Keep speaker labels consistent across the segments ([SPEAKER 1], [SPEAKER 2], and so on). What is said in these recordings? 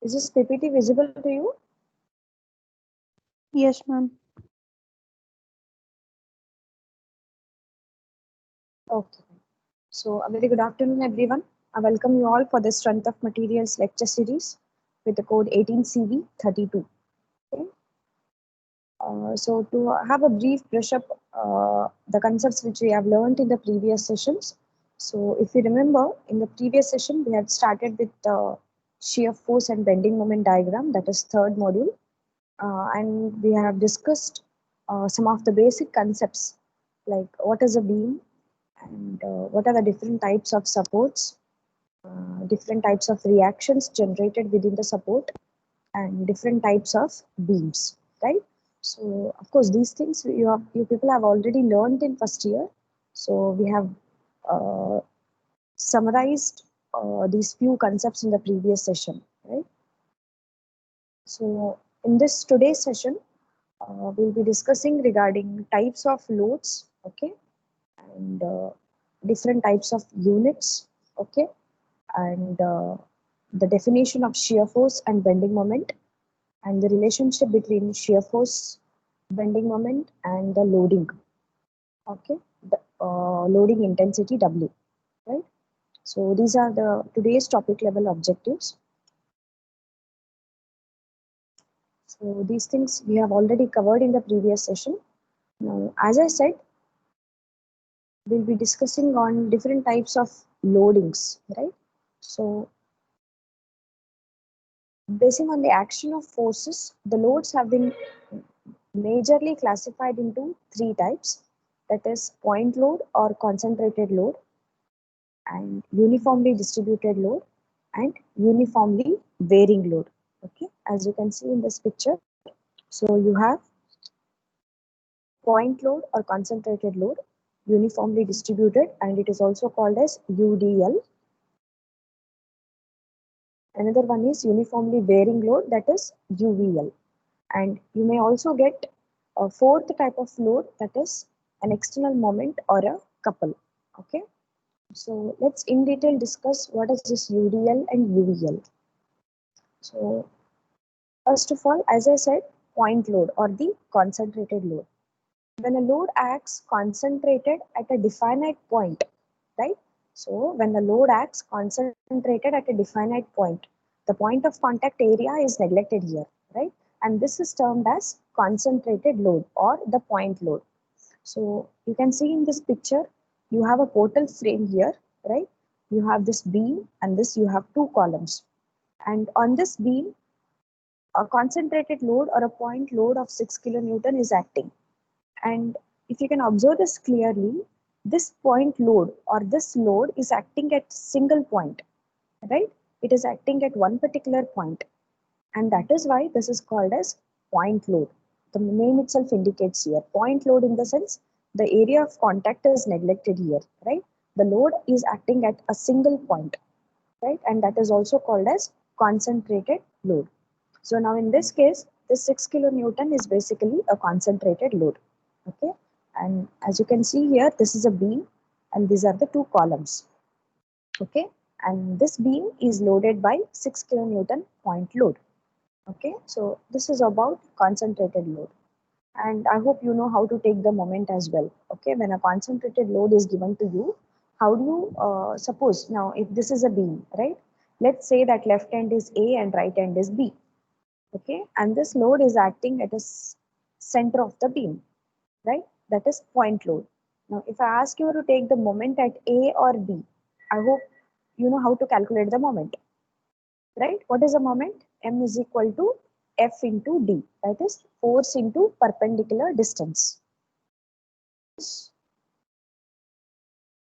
[SPEAKER 1] Is this PPT visible to you?
[SPEAKER 2] Yes, ma'am.
[SPEAKER 1] Okay. So, a very good afternoon, everyone. I welcome you all for the Strength of Materials lecture series with the code 18CV32. Okay. So, to have a brief brush up the concepts which we have learned in the previous sessions. So, if you remember, in the previous session, we had started with the shear force and bending moment diagram, that is third module, and we have discussed some of the basic concepts like what is a beam and what are the different types of supports, different types of reactions generated within the support, and different types of beams, right? So of course these things you people have already learned in first year. So we have uh, summarized these few concepts in the previous session, right? So in this today's session, we'll be discussing regarding types of loads, okay, and different types of units, okay, and the definition of shear force and bending moment, and the relationship between shear force, bending moment, and the loading, okay, the loading intensity W, right? So these are the today's topic level objectives. So these things we have already covered in the previous session. Now, as I said, we'll be discussing on different types of loadings, right? So basing on the action of forces, the loads have been majorly classified into three types, that is point load or concentrated load, and uniformly distributed load, and uniformly varying load. Okay, as you can see in this picture, so you have point load or concentrated load, uniformly distributed, and it is also called as UDL. Another one is uniformly varying load, that is UVL. And you may also get a fourth type of load, that is an external moment or a couple. Okay, so let's in detail discuss what is this UDL and UVL. So first of all, as I said, point load or the concentrated load. When a load acts concentrated at a definite point, right? So when the load acts concentrated at a definite point, the point of contact area is neglected here, right? And this is termed as concentrated load or the point load. So you can see in this picture, you have a portal frame here, right? You have this beam and this you have two columns. And on this beam, a concentrated load or a point load of 6 kilonewton is acting. And if you can observe this clearly, this point load or this load is acting at single point, right? It is acting at one particular point, and that is why this is called as point load. The name itself indicates here point load, in the sense the area of contact is neglected here, right? The load is acting at a single point, right? And that is also called as concentrated load. So now in this case, this 6 kilonewton is basically a concentrated load. Okay, and as you can see here, this is a beam and these are the two columns. Okay, and this beam is loaded by 6 kilonewton point load. Okay, so this is about concentrated load. And I hope you know how to take the moment as well. Okay, when a concentrated load is given to you, how do you suppose now if this is a beam, right? Let's say that left end is A and right end is B. Okay, and this load is acting at a center of the beam, right? That is point load. Now, if I ask you to take the moment at A or B, I hope you know how to calculate the moment, right? What is the moment? M is equal to F into D, that is force into perpendicular distance.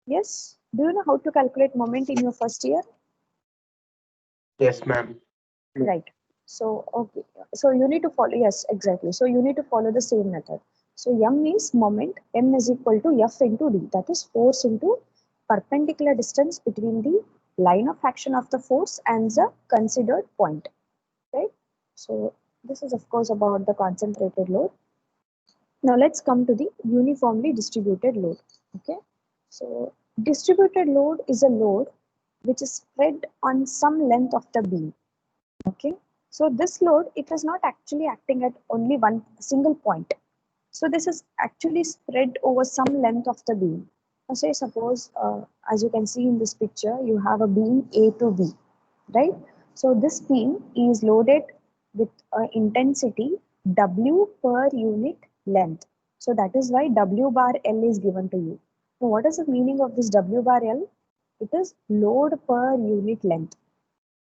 [SPEAKER 1] Yes. Do you know how to calculate moment in your first year?
[SPEAKER 3] Yes, ma'am.
[SPEAKER 1] Right. So, okay. So you need to follow, yes, exactly. So you need to follow the same method. So M is moment, M is equal to F into D, that is force into perpendicular distance between the line of action of the force and the considered point, right? So this is of course about the concentrated load. Now let's come to the uniformly distributed load. Okay. So distributed load is a load which is spread on some length of the beam. Okay, so this load, it is not actually acting at only one single point. So this is actually spread over some length of the beam. Now say suppose, as you can see in this picture, you have a beam A to B, right? So this beam is loaded with intensity W per unit length. So that is why W bar L is given to you. Now what is the meaning of this W bar L? It is load per unit length.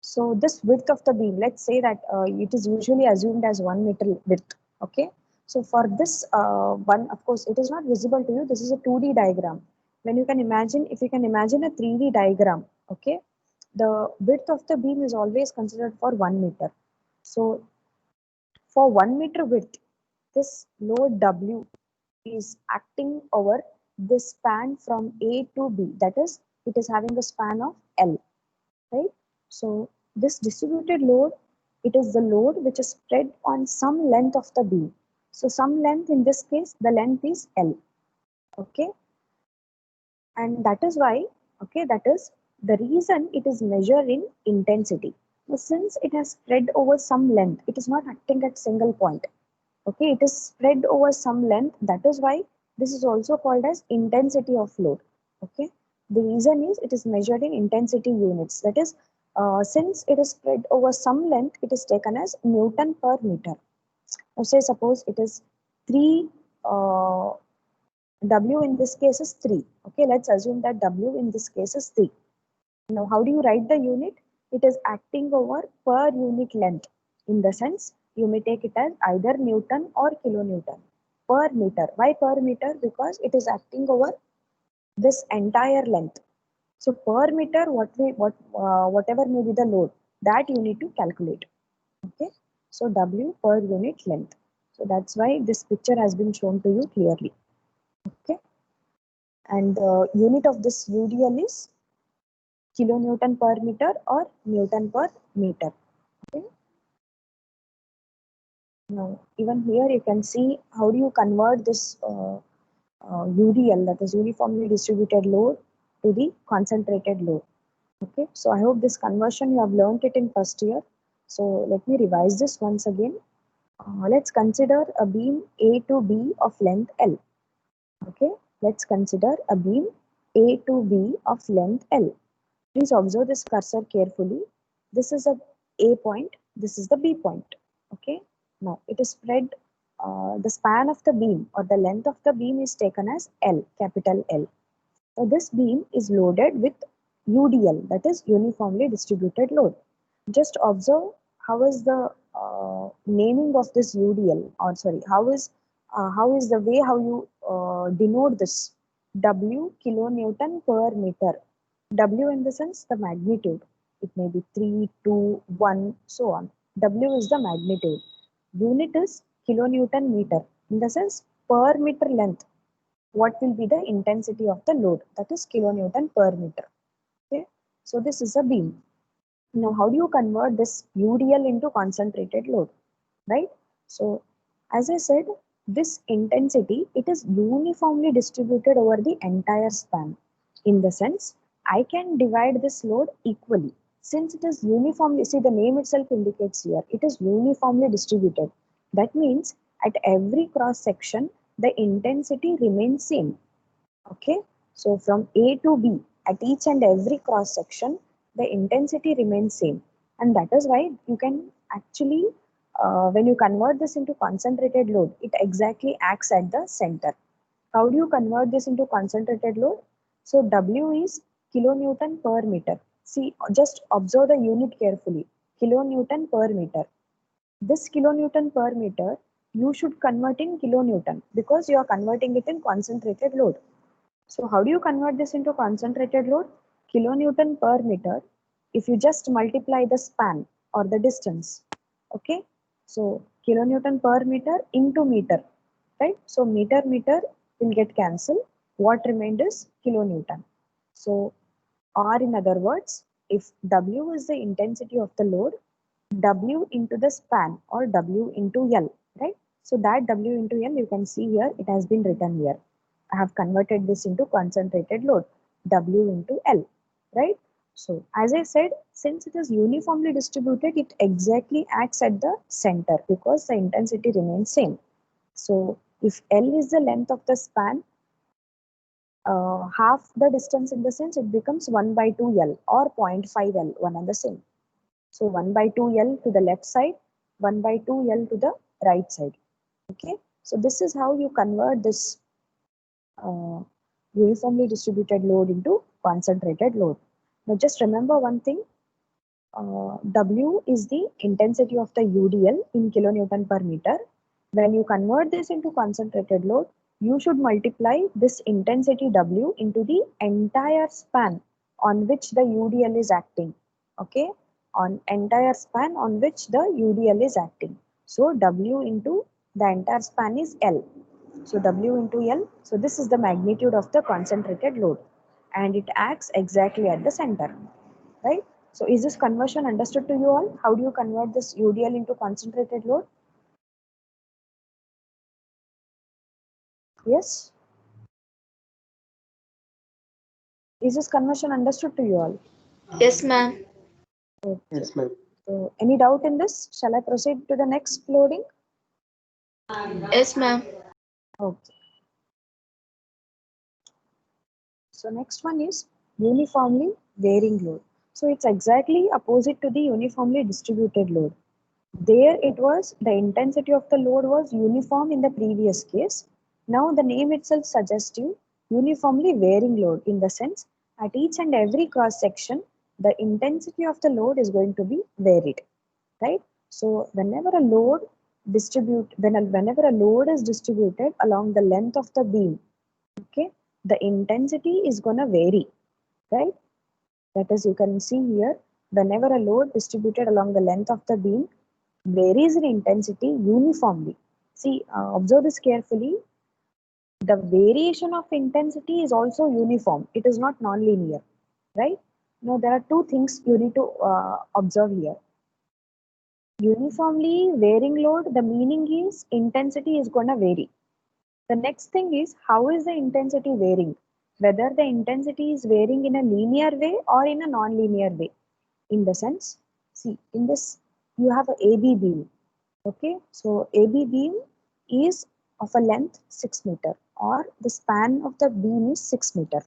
[SPEAKER 1] So this width of the beam, let's say that it is usually assumed as 1 meter width. Okay. So for this one, of course, it is not visible to you. This is a 2D diagram. When you can imagine, if you can imagine a 3D diagram, okay, the width of the beam is always considered for 1 meter. So for 1 meter width, this load W is acting over this span from A to B. That is, it is having a span of L, right? So this distributed load, it is the load which is spread on some length of the beam. So some length, in this case, the length is L, okay? And that is why, okay, that is the reason it is measured in intensity. Now, since it has spread over some length, it is not acting at single point, okay? It is spread over some length. That is why this is also called as intensity of load, okay? The reason is it is measured in intensity units. That is, since it is spread over some length, it is taken as Newton per meter. Now say suppose it is 3, W in this case is 3. Okay, let's assume that W in this case is 3. Now, how do you write the unit? It is acting over per unit length. In the sense, you may take it as either Newton or kilonewton per meter. Why per meter? Because it is acting over this entire length. So per meter, whatever may be the load, that you need to calculate. Okay. So W per unit length. So that's why this picture has been shown to you clearly. Okay. And the unit of this UDL is kilonewton per meter or Newton per meter. Okay. Now, even here you can see how do you convert this UDL, that is uniformly distributed load, to the concentrated load. Okay, so I hope this conversion you have learned it in first year. So let me revise this once again. Let's consider a beam A to B of length L. Okay, let's consider a beam A to B of length L. Please observe this cursor carefully. This is a A point, this is the B point. Okay, now it is spread, the span of the beam or the length of the beam is taken as L, capital L. So this beam is loaded with UDL, that is uniformly distributed load. Just observe how is the naming of this UDL, or sorry, how is the way how you denote this W kilonewton per meter. W in the sense the magnitude. It may be 3, 2, 1, so on. W is the magnitude. Unit is kilonewton meter. In the sense per meter length, what will be the intensity of the load? That is kilonewton per meter. Okay. So this is a beam. Now, how do you convert this UDL into concentrated load, right? So, as I said, this intensity, it is uniformly distributed over the entire span. In the sense, I can divide this load equally. Since it is uniformly, see the name itself indicates here, it is uniformly distributed. That means at every cross section, the intensity remains same. Okay, so from A to B, at each and every cross section, the intensity remains same. And that is why you can actually, when you convert this into concentrated load, it exactly acts at the center. How do you convert this into concentrated load? So W is kilonewton per meter. See, just observe the unit carefully. Kilonewton per meter. This kilonewton per meter, you should convert in kilonewton because you are converting it in concentrated load. So how do you convert this into concentrated load? Kilonewton per meter. If you just multiply the span or the distance, okay? So kilonewton per meter into meter, right? So meter will get cancelled. What remained is kilonewton. So, or in other words, if W is the intensity of the load, W into the span or W into L, right? So that W into L, you can see here, it has been written here. I have converted this into concentrated load, W into L, right? So as I said, since it is uniformly distributed, it exactly acts at the center because the intensity remains same. So if L is the length of the span, half the distance in the sense it becomes 1 by 2 L or 0.5 L, one and the same. So 1 by 2 L to the left side, 1 by 2 L to the right side. Okay, so this is how you convert this uh, uniformly distributed load into concentrated load. Now just remember one thing, W is the intensity of the UDL in kilonewton per meter. When you convert this into concentrated load, you should multiply this intensity W into the entire span on which the UDL is acting. Okay, on entire span on which the UDL is acting. So W into the entire span is L. So W into L. So this is the magnitude of the concentrated load, and it acts exactly at the center, right? So is this conversion understood to you all? How do you convert this UDL into concentrated load? Yes. Is this conversion understood to you all?
[SPEAKER 2] Yes, ma'am.
[SPEAKER 1] Okay.
[SPEAKER 3] Yes, ma'am.
[SPEAKER 1] So any doubt in this? Shall I proceed to the next loading?
[SPEAKER 2] Yes, ma'am.
[SPEAKER 1] Okay. So next one is uniformly varying load. So it's exactly opposite to the uniformly distributed load. There it was, the intensity of the load was uniform in the previous case. Now the name itself suggests you uniformly varying load, in the sense at each and every cross section, the intensity of the load is going to be varied, right? So whenever a load whenever a load is distributed along the length of the beam, okay, the intensity is gonna vary, right? That is, you can see here, whenever a load distributed along the length of the beam varies in intensity uniformly. See, observe this carefully. The variation of intensity is also uniform. It is not non-linear, right? Now, there are two things you need to observe here. Uniformly varying load, the meaning is intensity is going to vary. The next thing is, how is the intensity varying? Whether the intensity is varying in a linear way or in a non-linear way. In the sense, see, in this, you have a AB beam. Okay, so AB beam is of a length 6 meter, or the span of the beam is 6 meter.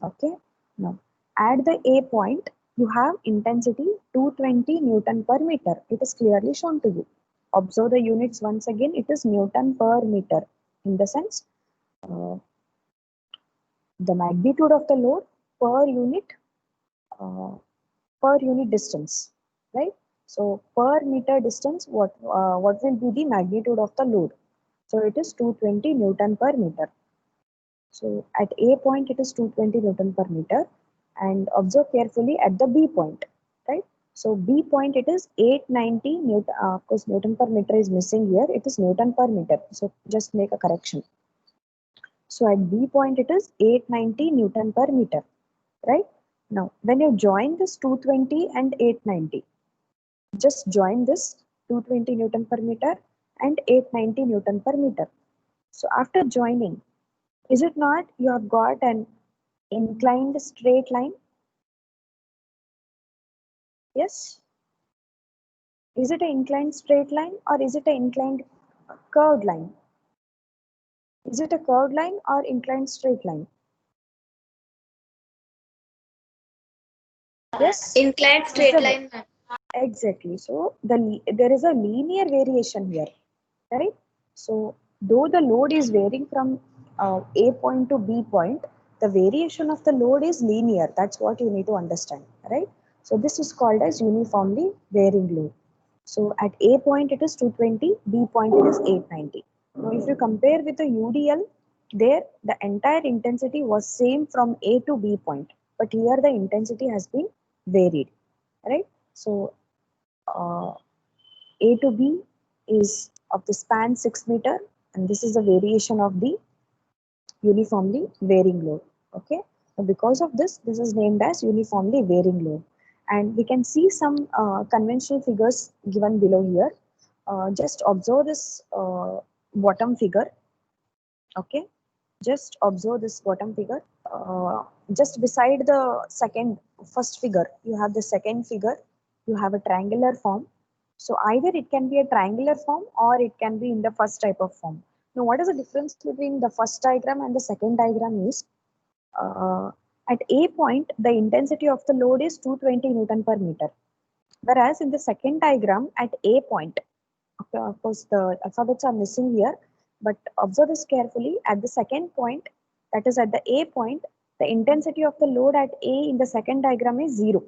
[SPEAKER 1] Okay, now at the A point, you have intensity 220 Newton per meter. It is clearly shown to you. Observe the units once again, it is Newton per meter. In the sense, uh, the magnitude of the load per unit uh, distance, right? So per meter distance, what will be the magnitude of the load? So it is 220 Newton per meter. So at A point it is 220 Newton per meter, and observe carefully at the B point, right? So B point it is 890 Newton. Of course, Newton per meter is missing here. It is Newton per meter. So just make a correction. So at B point it is 890 Newton per meter, right? Now when you join this 220 and 890, just join this 220 Newton per meter and 890 Newton per meter. So after joining, is it not you have got an inclined straight line? Yes. Is it an inclined straight line or is it an inclined curved line? Is it a curved line or inclined straight line? Yes.
[SPEAKER 2] Inclined
[SPEAKER 1] Is
[SPEAKER 2] straight
[SPEAKER 1] the
[SPEAKER 2] line, ma'am.
[SPEAKER 1] exactly. So there is a linear variation here, right? So though the load is varying from A point to B point, the variation of the load is linear. That's what you need to understand, right? So this is called as uniformly varying load. So at A point it is 220, B point it is 890. Now if you compare with the UDL, there the entire intensity was same from A to B point, but here the intensity has been varied, right? So uh, A to B is of the span 6 meter, and this is the variation of the uniformly varying load. Okay, so because of this, this is named as uniformly varying load. And we can see some conventional figures given below here. Just observe this bottom figure. Okay, just observe this bottom figure. just beside the first figure, you have the second figure, you have a triangular form. So either it can be a triangular form or it can be in the first type of form. Now, what is the difference between the first diagram and the second diagram is, uh, at A point, the intensity of the load is 220 Newton per meter. Whereas in the second diagram at A point, okay, of course the alphabets are missing here, but observe this carefully. At the second point, that is at the A point, the intensity of the load at A in the second diagram is 0,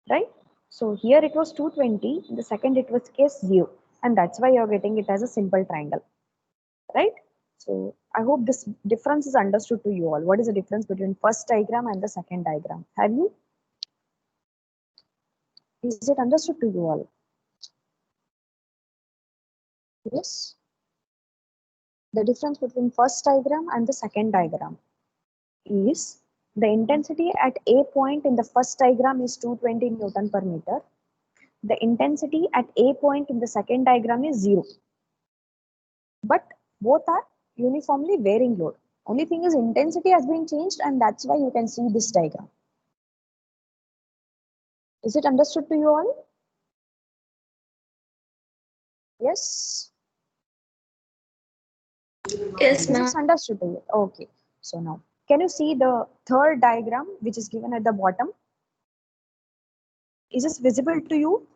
[SPEAKER 1] right? So here it was 220, in the second it was case 0, and that's why you're getting it as a simple triangle, right? So I hope this difference is understood to you all. What is the difference between first diagram and the second diagram? Have you? Is it understood to you all? Yes. The difference between first diagram and the second diagram is the intensity at A point in the first diagram is 220 Newton per meter. The intensity at A point in the second diagram is 0. But both are uniformly varying load. Only thing is intensity has been changed, and that's why you can see this diagram. Is it understood to you all? Yes?
[SPEAKER 2] Yes,
[SPEAKER 1] Is
[SPEAKER 2] ma'am.
[SPEAKER 1] this understood to you? Okay. So now, can you see the third diagram which is given at the bottom? Is this visible to you?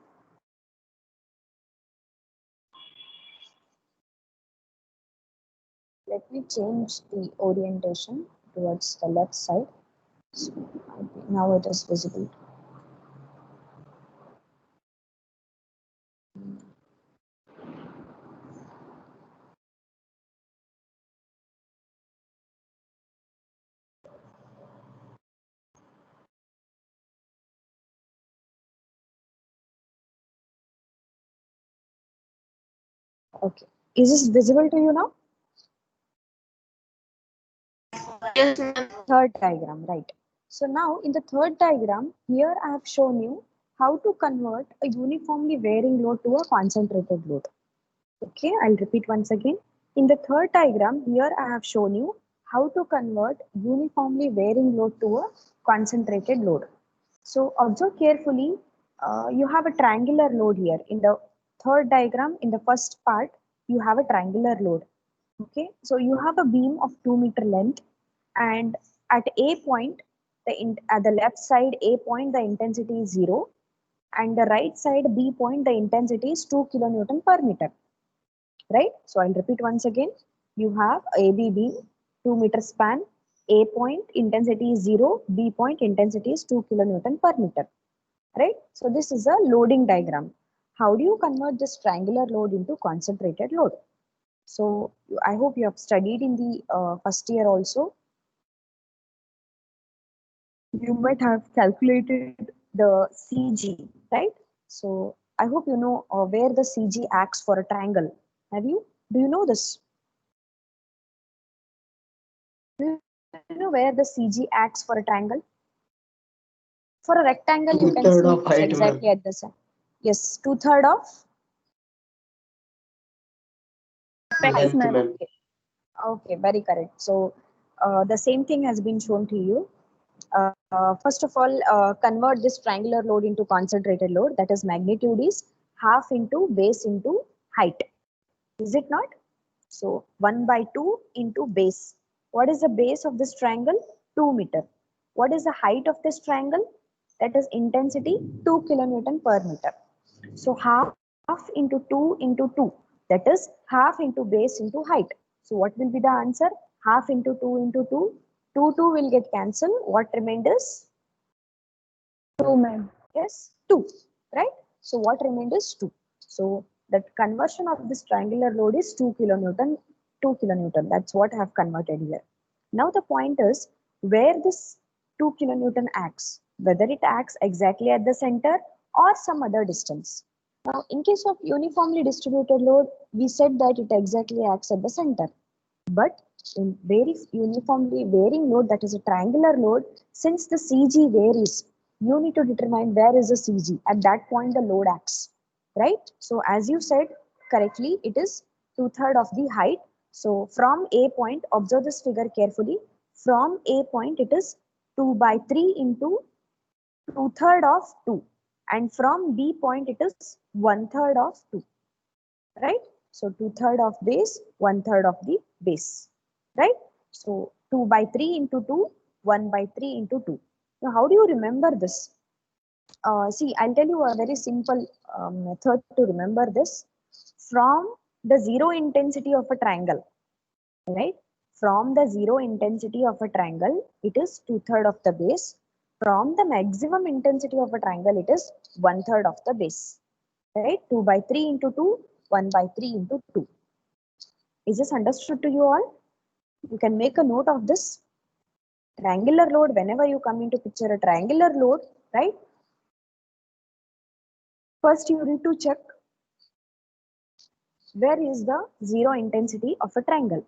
[SPEAKER 1] Let me change the orientation towards the left side. So now it is visible. Okay. Is this visible to you now?
[SPEAKER 2] Yes, ma'am.
[SPEAKER 1] Third diagram, right. So now in the third diagram, here I have shown you how to convert a uniformly varying load to a concentrated load. Okay, I'll repeat once again. In the third diagram, here I have shown you how to convert uniformly varying load to a concentrated load. So observe carefully, you have a triangular load here. In the third diagram, in the first part, you have a triangular load. Okay, so you have a beam of 2 meter length, and at A point, at the left side A point, the intensity is 0, and the right side B point, the intensity is 2 kilonewton per meter, right? So I'll repeat once again. You have AB beam, 2 meter span, A point intensity is 0, B point intensity is 2 kilonewton per meter, right? So this is a loading diagram. How do you convert this triangular load into concentrated load? So I hope you have studied in the first year also. You might have calculated the CG, right? So I hope you know where the CG acts for a triangle. Have you? Do you know this? Do you know where the CG acts for a triangle? For a rectangle, you can
[SPEAKER 3] Two-third
[SPEAKER 1] see
[SPEAKER 3] of
[SPEAKER 1] it is
[SPEAKER 3] height, ma'am.
[SPEAKER 1] exactly at the center. Yes, 2/3 of height.
[SPEAKER 3] Length, ma'am.
[SPEAKER 1] Okay. Okay, very correct. So the same thing has been shown to you. First of all, convert this triangular load into concentrated load. That is, magnitude is half into base into height. Is it not? So 1/2 into base. What is the base of this triangle? 2 meter. What is the height of this triangle? That is intensity 2 kilonewton per meter. So half into 2 into 2. That is half into base into height. So what will be the answer? Half into 2 into 2. 2 will get cancelled. What remains is 2, ma'am. Yes, 2, right? So what remains is 2. So the conversion of this triangular load is 2 kilonewton, 2 kilonewton. That's what I have converted here. Now the point is where this 2 kilonewton acts, whether it acts exactly at the center or some other distance. Now, in case of uniformly distributed load, we said that it exactly acts at the center. But in very uniformly varying load, that is a triangular load, since the CG varies, you need to determine where is the CG. At that point, the load acts, right? So as you said correctly, it is 2/3 of the height. So from A point, observe this figure carefully. From A point, it is 2 by 3 into 2/3 of 2. And from B point, it is 1/3 of 2. Right? So 2/3 of base, 1/3 of the base. Right? So 2 by 3 into 2, 1 by 3 into 2. Now, how do you remember this? See, I'll tell you a very simple method to remember this. From the zero intensity of a triangle, right? From the zero intensity of a triangle, it is 2/3 of the base. From the maximum intensity of a triangle, it is 1/3 of the base, right? 2 by 3 into 2, 1 by 3 into 2. Is this understood to you all? You can make a note of this. Triangular load, whenever you come into picture a triangular load, right? First, you need to check where is the zero intensity of a triangle.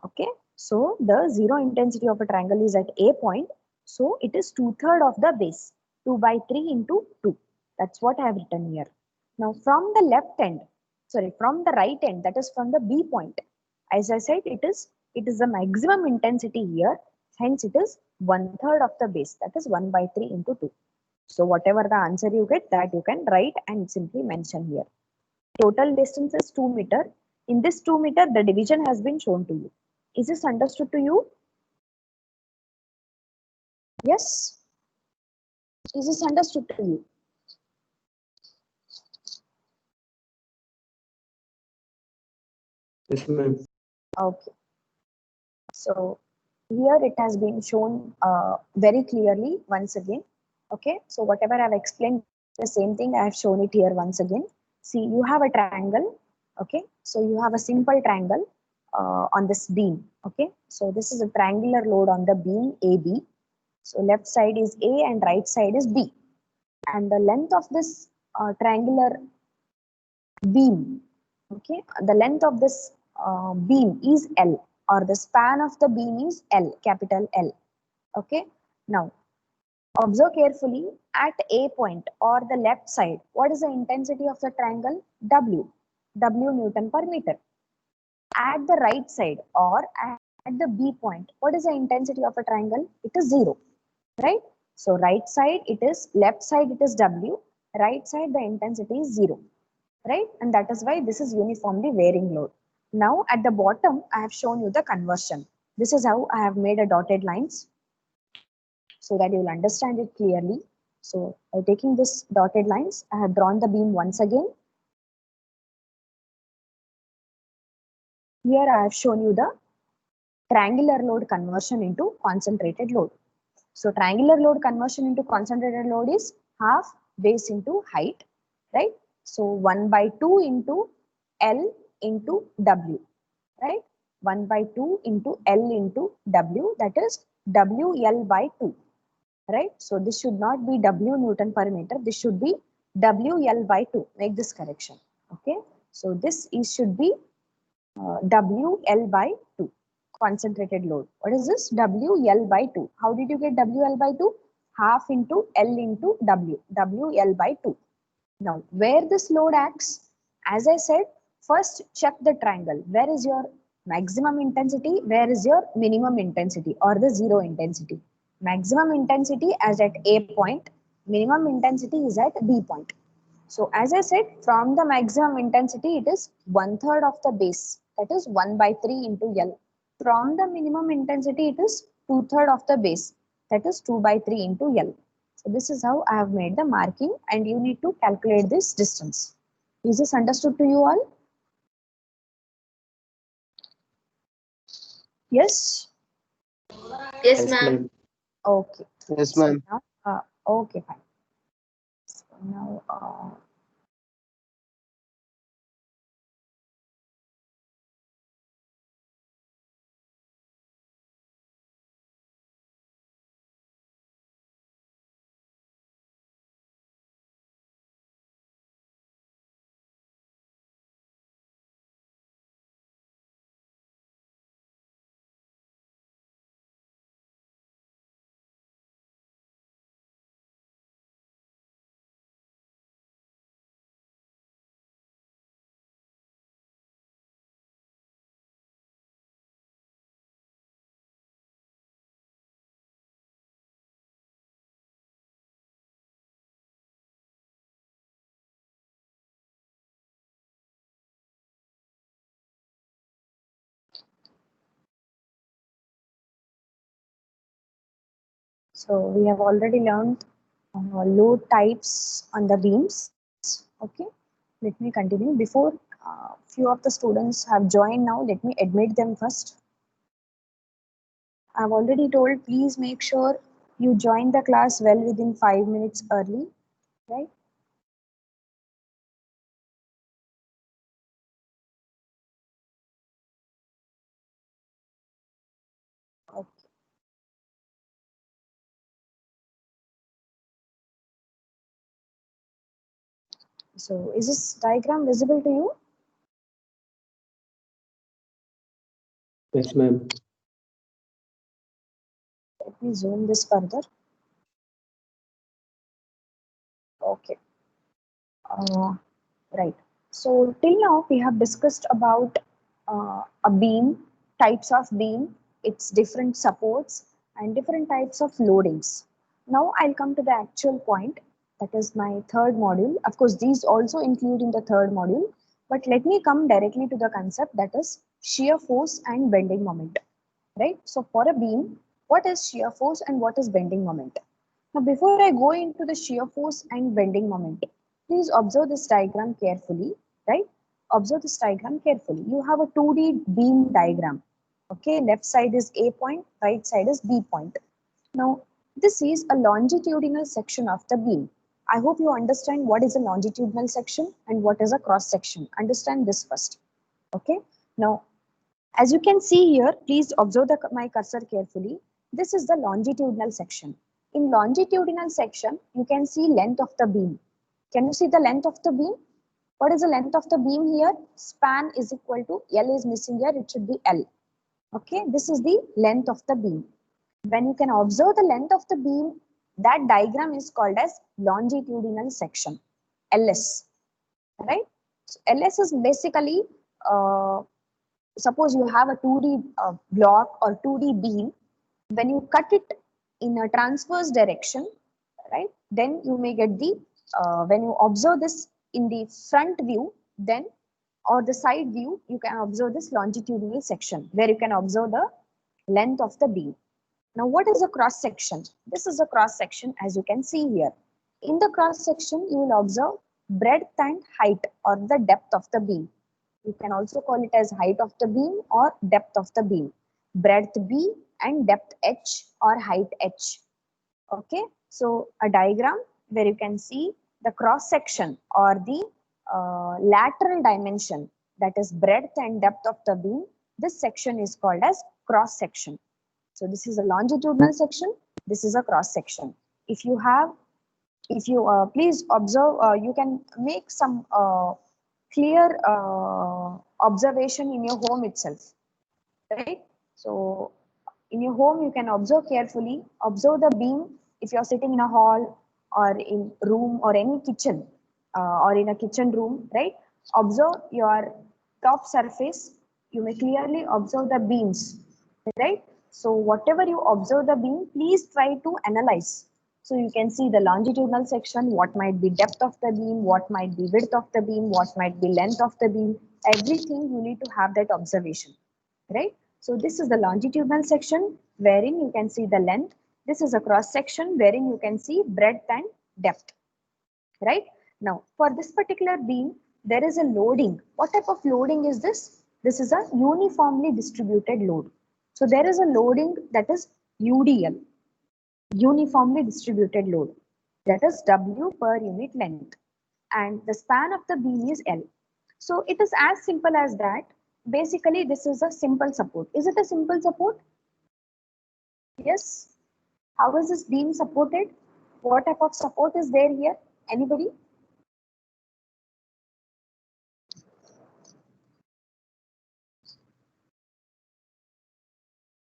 [SPEAKER 1] Okay, so the zero intensity of a triangle is at A point. So it is 2/3 of the base, 2 by 3 into 2. That's what I have written here. Now from the left end, sorry, from the right end, that is from the B point. As I said, it is the maximum intensity here. Hence it is 1/3 of the base, that is 1 by 3 into 2. So whatever the answer you get, that you can write and simply mention here. Total distance is 2 meter. In this 2 meter, the division has been shown to you. Is this understood to you? Yes. Is this understood to you?
[SPEAKER 3] Yes, ma'am.
[SPEAKER 1] Okay. So here it has been shown very clearly once again. Okay. So whatever I've explained, the same thing I have shown it here once again. See, you have a triangle. Okay. So you have a simple triangle on this beam. Okay. So this is a triangular load on the beam AB. So left side is A and right side is B. And the length of this triangular beam, okay, the length of this beam is L, or the span of the beam is L, capital L. Okay, now observe carefully at A point or the left side. What is the intensity of the triangle? W, W Newton per meter. At the right side or at the B point, what is the intensity of a triangle? It is 0, right? So right side it is, left side it is W, right side the intensity is 0, right? And that is why this is uniformly varying load. Now at the bottom, I have shown you the conversion. This is how I have made a dotted lines so that you will understand it clearly. So by taking this dotted lines, I have drawn the beam once again. Here I have shown you the triangular load conversion into concentrated load. So triangular load conversion into concentrated load is half base into height, right? So 1 by 2 into L into W, right? 1 by 2 into L into W, that is WL by 2, right? So this should not be W Newton per meter. This should be WL by 2. Make this correction, okay? So this is should be WL by 2, concentrated load. What is this? WL by 2. How did you get WL by 2? Half into L into W, WL by 2. Now, where this load acts, as I said, first check the triangle. Where is your maximum intensity? Where is your minimum intensity or the zero intensity? Maximum intensity is at A point, minimum intensity is at B point. So as I said, from the maximum intensity, it is 1/3 of the base, that is 1 by 3 into L. From the minimum intensity, it is 2/3 of the base, that is 2 by 3 into L. So this is how I have made the marking, and you need to calculate this distance. Is this understood to you all? Yes?
[SPEAKER 2] Yes,
[SPEAKER 3] Yes,
[SPEAKER 2] ma'am.
[SPEAKER 3] ma'am.
[SPEAKER 1] Okay.
[SPEAKER 3] Yes,
[SPEAKER 1] So
[SPEAKER 3] ma'am.
[SPEAKER 1] now, okay, fine. So now, So we have already learned load types on the beams. Okay, let me continue. Before few of the students have joined now, let me admit them first. I've already told, please make sure you join the class well within 5 minutes early, right? Okay. So is this diagram visible to you?
[SPEAKER 3] Yes, ma'am.
[SPEAKER 1] Let me zoom this further. Okay. Right. So till now we have discussed about a beam, types of beam, its different supports and different types of loadings. Now I'll come to the actual point, that is my third module. Of course, these also include in the third module, but let me come directly to the concept, that is shear force and bending moment. Right. So for a beam, what is shear force and what is bending moment? Now, before I go into the shear force and bending moment, please observe this diagram carefully, right? Observe this diagram carefully. You have a 2D beam diagram. Okay, left side is A point, right side is B point. Now, this is a longitudinal section of the beam. I hope you understand what is a longitudinal section and what is a cross section. Understand this first. Okay. Now, as you can see here, please observe my cursor carefully. This is the longitudinal section. In longitudinal section, you can see length of the beam. Can you see the length of the beam? What is the length of the beam here? Span is equal to L is missing here. It should be L. Okay, this is the length of the beam. When you can observe the length of the beam, that diagram is called as longitudinal section, LS. Right? So LS is basically suppose you have a 2D block or 2D beam, when you cut it in a transverse direction, right, then you may get the, when you observe this in the front view, then or the side view, you can observe this longitudinal section where you can observe the length of the beam. Now, what is a cross section? This is a cross section as you can see here. In the cross section, you will observe breadth and height or the depth of the beam. You can also call it as height of the beam or depth of the beam. Breadth B and depth H or height H. Okay, so a diagram where you can see the cross section or the lateral dimension, that is breadth and depth of the beam. This section is called as cross section. So this is a longitudinal section. This is a cross section. If you have, if you please observe, you can make some clear observation in your home itself, right? So in your home, you can observe carefully, observe the beam. If you're sitting in a hall or in room or any kitchen or in a kitchen room, right? Observe your top surface. You may clearly observe the beams, right? So whatever you observe the beam, please try to analyze. So you can see the longitudinal section, what might be depth of the beam, what might be width of the beam, what might be length of the beam, everything you need to have that observation, right? So this is the longitudinal section wherein you can see the length. This is a cross section wherein you can see breadth and depth, right? Now, for this particular beam, there is a loading. What type of loading is this? This is a uniformly distributed load. So there is a loading that is UDL, uniformly distributed load, that is W per unit length, and the span of the beam is L. So it is as simple as that. Basically, this is a simple support. Is it a simple support? Yes. How is this beam supported? What type of support is there here? Anybody?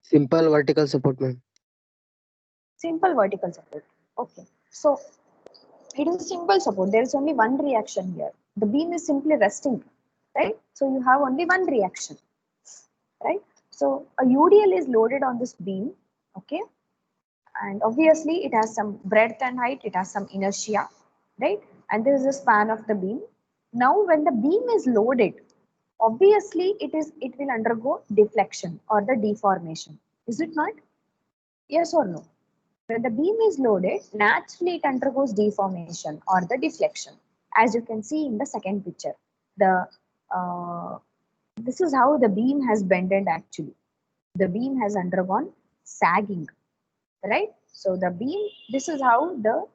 [SPEAKER 3] Simple vertical support, ma'am.
[SPEAKER 1] Simple vertical support. Okay. So it is simple support. There is only one reaction here. The beam is simply resting, right? So you have only one reaction, right? So a UDL is loaded on this beam, okay? And obviously it has some breadth and height, it has some inertia, right? And this is the span of the beam. Now when the beam is loaded, obviously it will undergo deflection or the deformation. Is it not? Yes or no? When the beam is loaded, naturally it undergoes deformation or the deflection. As you can see in the second picture, the this is how the beam has bended actually. The beam has undergone sagging, right? So the beam, this is how the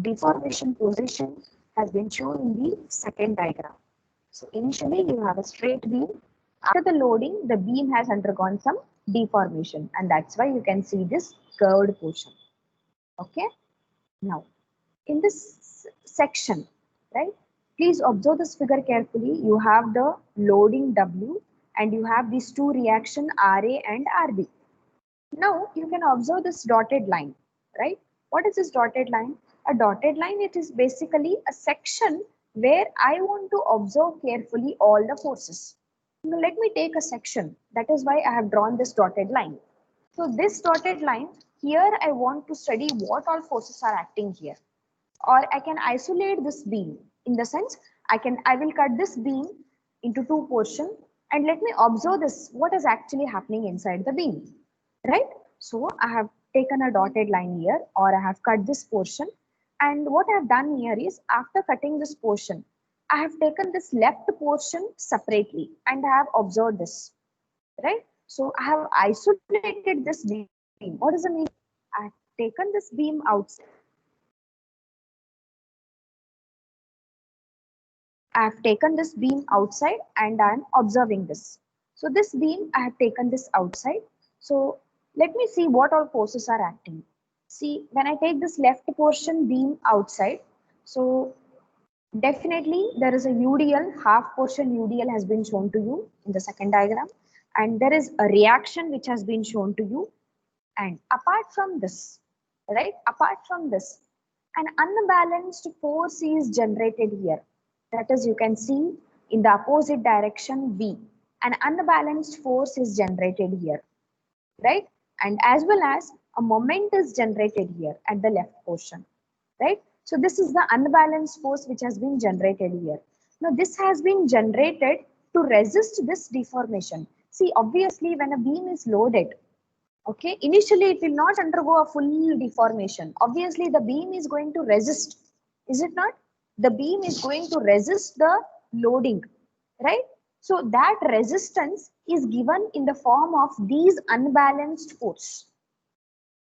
[SPEAKER 1] deformation position has been shown in the second diagram. So initially you have a straight beam. After the loading, the beam has undergone some deformation, and that's why you can see this curved portion. Okay. Now, in this section, right, please observe this figure carefully. You have the loading W and you have these two reaction RA and RB. Now you can observe this dotted line, right? What is this dotted line? A dotted line, it is basically a section where I want to observe carefully all the forces. Now let me take a section. That is why I have drawn this dotted line. So this dotted line, here I want to study what all forces are acting here. Or I can isolate this beam in the sense I will cut this beam into two portions and let me observe this, what is actually happening inside the beam, right? So I have taken a dotted line here, or I have cut this portion, and what I have done here is after cutting this portion, I have taken this left portion separately and I have observed this, right? So I have isolated this beam. What does it mean? I have taken this beam outside. I have taken this beam outside and I am observing this. So this beam, I have taken this outside. So let me see what all forces are acting. See, when I take this left portion beam outside, so definitely there is a UDL, half portion UDL has been shown to you in the second diagram. And there is a reaction which has been shown to you. And apart from this, right, apart from this, an unbalanced force is generated here. That is, you can see in the opposite direction V, an unbalanced force is generated here, right? And as well as a moment is generated here at the left portion, right? So this is the unbalanced force which has been generated here. Now this has been generated to resist this deformation. See, obviously when a beam is loaded, okay, initially it will not undergo a full deformation. Obviously the beam is going to resist, is it not? The beam is going to resist the loading, right? So that resistance is given in the form of these unbalanced force.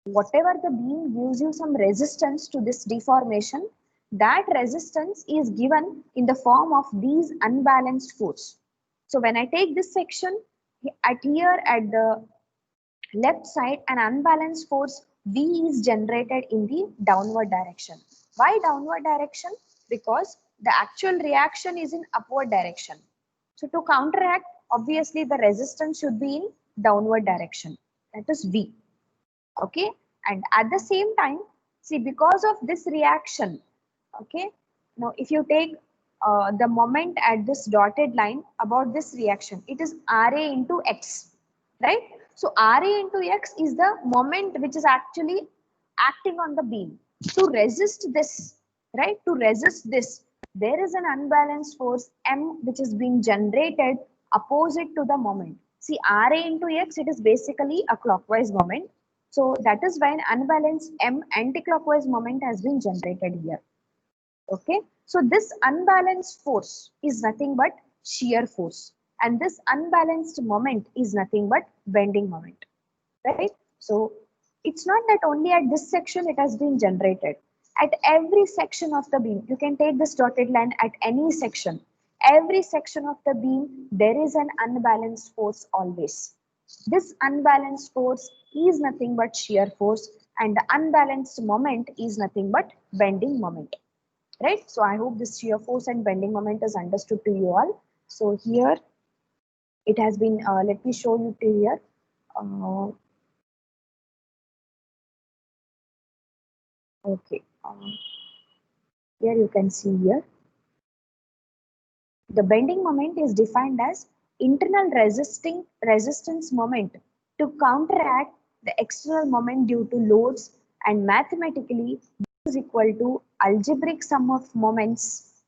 [SPEAKER 1] Whatever the beam gives you some resistance to this deformation, that resistance is given in the form of these unbalanced force. So when I take this section at here at the left side, an unbalanced force V is generated in the downward direction. Why downward direction? Because the actual reaction is in upward direction. So to counteract, obviously the resistance should be in downward direction. That is V. Okay. And at the same time, see, because of this reaction, okay, now if you take the moment at this dotted line about this reaction, it is RA into X, right? So RA into X is the moment which is actually acting on the beam. To resist this, right? To resist this, there is an unbalanced force M which is being generated opposite to the moment. See, RA into X, it is basically a clockwise moment. So that is why an unbalanced M anti-clockwise moment has been generated here. Okay, so this unbalanced force is nothing but shear force, and this unbalanced moment is nothing but bending moment, right? So it's not that only at this section it has been generated. At every section of the beam, you can take this dotted line at any section. Every section of the beam, there is an unbalanced force always. This unbalanced force is nothing but shear force, and the unbalanced moment is nothing but bending moment, right? So I hope this shear force and bending moment is understood to you all. So here it has been, let me show you to here. Okay, here you can see here. The bending moment is defined as internal resistance moment to counteract the external moment due to loads, and mathematically is equal to algebraic sum of moments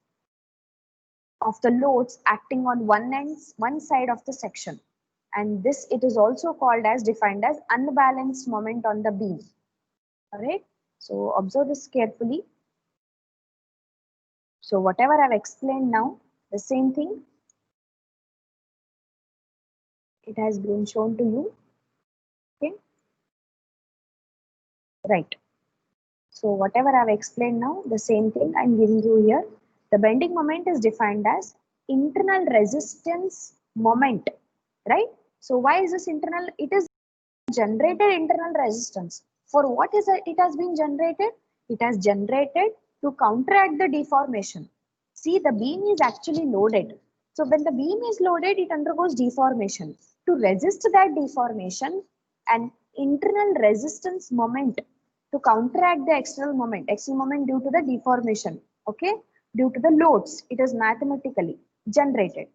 [SPEAKER 1] of the loads acting on one side of the section. And this, it is also called as, defined as unbalanced moment on the beam. All right. So observe this carefully. So whatever I've explained now, the same thing, it has been shown to you. Okay. Right. So whatever I've explained now, the same thing I'm giving you here. The bending moment is defined as internal resistance moment, right? So why is this internal? It is generated internal resistance. For what is it has been generated? It has generated to counteract the deformation. See, the beam is actually loaded. So when the beam is loaded, it undergoes deformation. To resist that deformation, an internal resistance moment to counteract the external moment due to the deformation, okay, due to the loads, it is mathematically generated,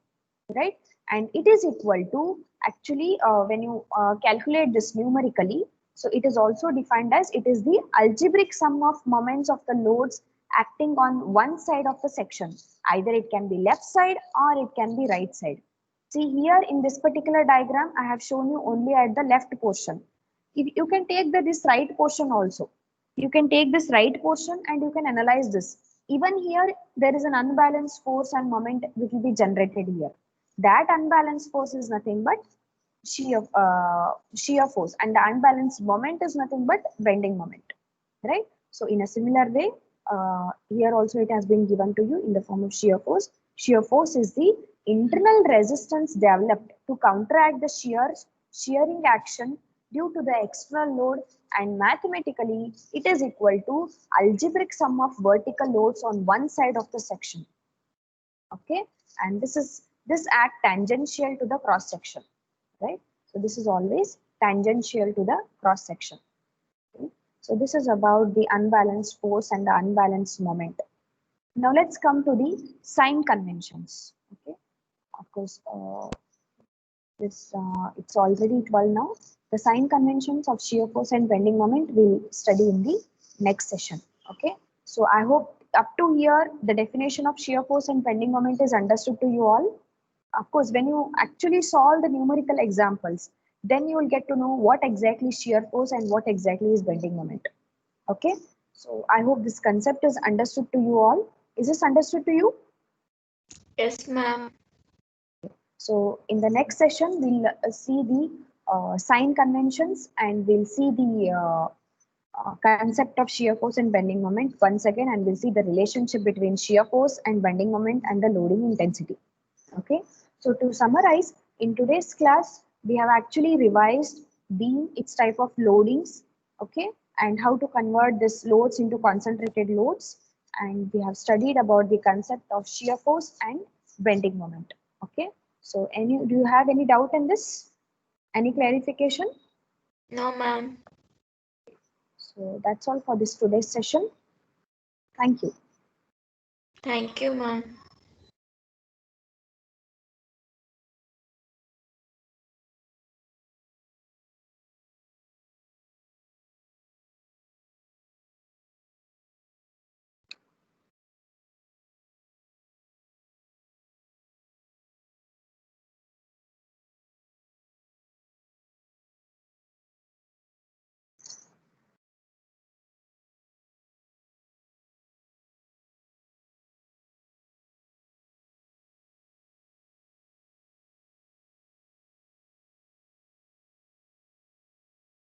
[SPEAKER 1] right? And it is equal to actually when you calculate this numerically, so it is also defined as it is the algebraic sum of moments of the loads acting on one side of the section. Either it can be left side or it can be right side. See here in this particular diagram, I have shown you only at the left portion. If you can take this right portion also. You can take this right portion and you can analyze this. Even here, there is an unbalanced force and moment which will be generated here. That unbalanced force is nothing but shear force, and the unbalanced moment is nothing but bending moment, right? So in a similar way, here also it has been given to you in the form of shear force. Shear force is the internal resistance developed to counteract the shearing action due to the external load, and mathematically it is equal to algebraic sum of vertical loads on one side of the section. Okay, and this act tangential to the cross section, right? So this is always tangential to the cross section. Okay? So this is about the unbalanced force and the unbalanced moment. Now let's come to the sign conventions. Okay, of course, it's already 12 now. The sign conventions of shear force and bending moment we'll study in the next session. Okay, so I hope up to here the definition of shear force and bending moment is understood to you all. Of course, when you actually solve the numerical examples, then you will get to know what exactly shear force and what exactly is bending moment. Okay, so I hope this concept is understood to you all. Is this understood to you?
[SPEAKER 2] Yes, ma'am.
[SPEAKER 1] So in the next session, we'll see the sign conventions, and we'll see the concept of shear force and bending moment once again, and we'll see the relationship between shear force and bending moment and the loading intensity. Okay, so to summarize, in today's class, we have actually revised beam, its type of loadings, okay, and how to convert this loads into concentrated loads. And we have studied about the concept of shear force and bending moment. Okay, so do you have any doubt in this? Any clarification?
[SPEAKER 2] No, ma'am.
[SPEAKER 1] So that's all for this today's session. Thank you.
[SPEAKER 2] Thank you, ma'am.